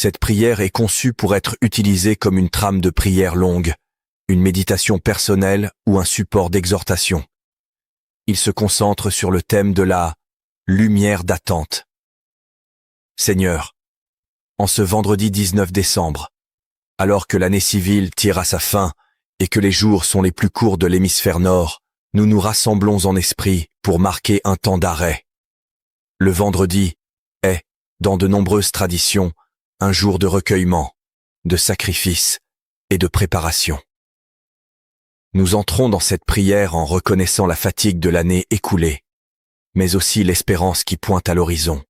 Cette prière est conçue pour être utilisée comme une trame de prière longue, une méditation personnelle ou un support d'exhortation. Il se concentre sur le thème de la lumière d'attente. Seigneur, en ce vendredi 19 décembre, alors que l'année civile tire à sa fin et que les jours sont les plus courts de l'hémisphère nord, nous nous rassemblons en esprit pour marquer un temps d'arrêt. Le vendredi est, dans de nombreuses traditions, un jour de recueillement, de sacrifice et de préparation. Nous entrons dans cette prière en reconnaissant la fatigue de l'année écoulée, mais aussi l'espérance qui pointe à l'horizon.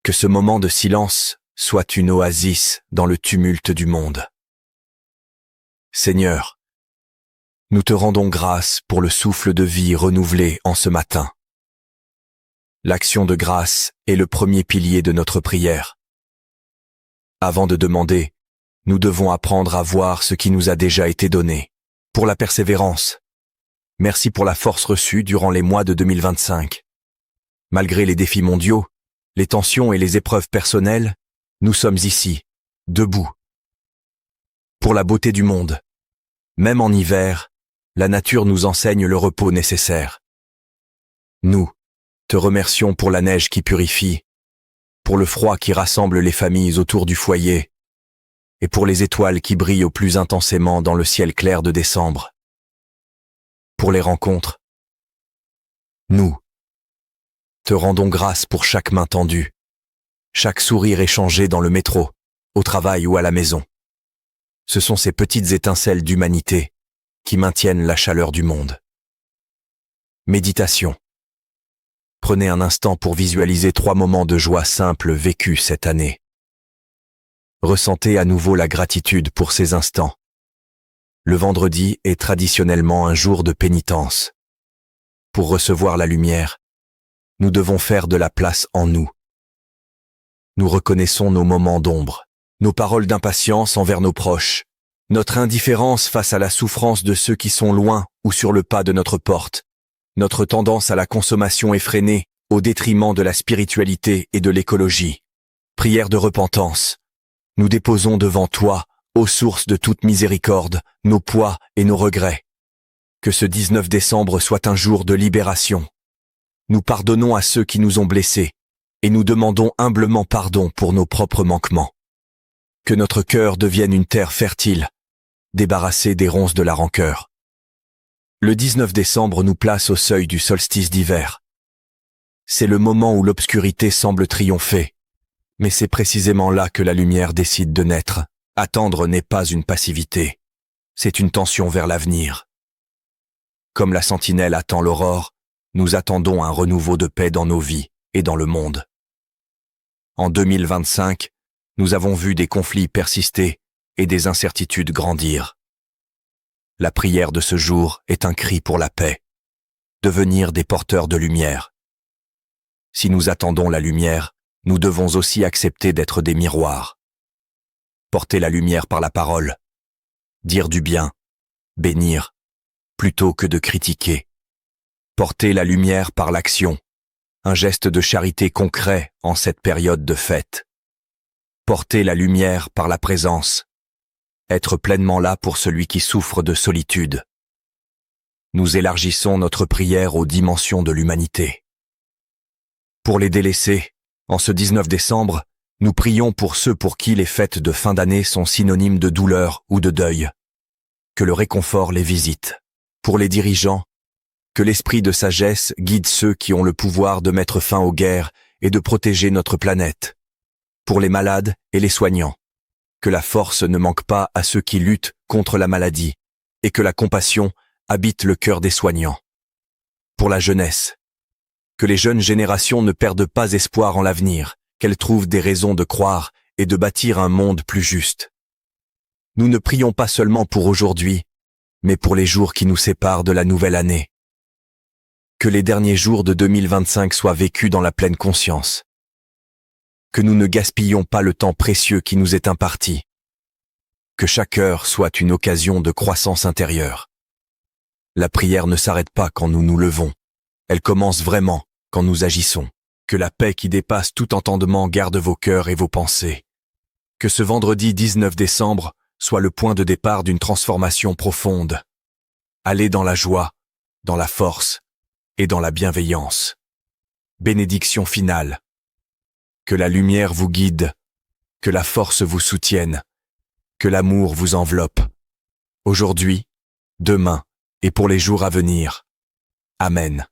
Que ce moment de silence soit une oasis dans le tumulte du monde. Seigneur, nous te rendons grâce pour le souffle de vie renouvelé en ce matin. L'action de grâce est le premier pilier de notre prière. Avant de demander, nous devons apprendre à voir ce qui nous a déjà été donné. Pour la persévérance, merci pour la force reçue durant les mois de 2025. Malgré les défis mondiaux, les tensions et les épreuves personnelles, nous sommes ici, debout. Pour la beauté du monde, même en hiver, la nature nous enseigne le repos nécessaire. Nous te remercions pour la neige qui purifie, pour le froid qui rassemble les familles autour du foyer, et pour les étoiles qui brillent au plus intensément dans le ciel clair de décembre. Pour les rencontres, nous te rendons grâce pour chaque main tendue, chaque sourire échangé dans le métro, au travail ou à la maison. Ce sont ces petites étincelles d'humanité qui maintiennent la chaleur du monde. Méditation. Prenez un instant pour visualiser 3 moments de joie simples vécus cette année. Ressentez à nouveau la gratitude pour ces instants. Le vendredi est traditionnellement un jour de pénitence. Pour recevoir la lumière, nous devons faire de la place en nous. Nous reconnaissons nos moments d'ombre, nos paroles d'impatience envers nos proches, notre indifférence face à la souffrance de ceux qui sont loin ou sur le pas de notre porte, notre tendance à la consommation effrénée au détriment de la spiritualité et de l'écologie. Prière de repentance. Nous déposons devant toi, ô source de toute miséricorde, nos poids et nos regrets. Que ce 19 décembre soit un jour de libération. Nous pardonnons à ceux qui nous ont blessés, et nous demandons humblement pardon pour nos propres manquements. Que notre cœur devienne une terre fertile, débarrassée des ronces de la rancœur. Le 19 décembre nous place au seuil du solstice d'hiver. C'est le moment où l'obscurité semble triompher, mais c'est précisément là que la lumière décide de naître. Attendre n'est pas une passivité, c'est une tension vers l'avenir. Comme la sentinelle attend l'aurore, nous attendons un renouveau de paix dans nos vies et dans le monde. En 2025, nous avons vu des conflits persister et des incertitudes grandir. La prière de ce jour est un cri pour la paix, devenir des porteurs de lumière. Si nous attendons la lumière, nous devons aussi accepter d'être des miroirs. Porter la lumière par la parole, dire du bien, bénir, plutôt que de critiquer. Porter la lumière par l'action, un geste de charité concret en cette période de fête. Porter la lumière par la présence, être pleinement là pour celui qui souffre de solitude. Nous élargissons notre prière aux dimensions de l'humanité. Pour les délaissés, en ce 19 décembre, nous prions pour ceux pour qui les fêtes de fin d'année sont synonymes de douleur ou de deuil. Que le réconfort les visite. Pour les dirigeants, que l'esprit de sagesse guide ceux qui ont le pouvoir de mettre fin aux guerres et de protéger notre planète. Pour les malades et les soignants, que la force ne manque pas à ceux qui luttent contre la maladie et que la compassion habite le cœur des soignants. Pour la jeunesse, que les jeunes générations ne perdent pas espoir en l'avenir, qu'elles trouvent des raisons de croire et de bâtir un monde plus juste. Nous ne prions pas seulement pour aujourd'hui, mais pour les jours qui nous séparent de la nouvelle année. Que les derniers jours de 2025 soient vécus dans la pleine conscience. Que nous ne gaspillons pas le temps précieux qui nous est imparti. Que chaque heure soit une occasion de croissance intérieure. La prière ne s'arrête pas quand nous nous levons. Elle commence vraiment quand nous agissons. Que la paix qui dépasse tout entendement garde vos cœurs et vos pensées. Que ce vendredi 19 décembre soit le point de départ d'une transformation profonde. Allez dans la joie, dans la force et dans la bienveillance. Bénédiction finale. Que la lumière vous guide, que la force vous soutienne, que l'amour vous enveloppe. Aujourd'hui, demain et pour les jours à venir. Amen.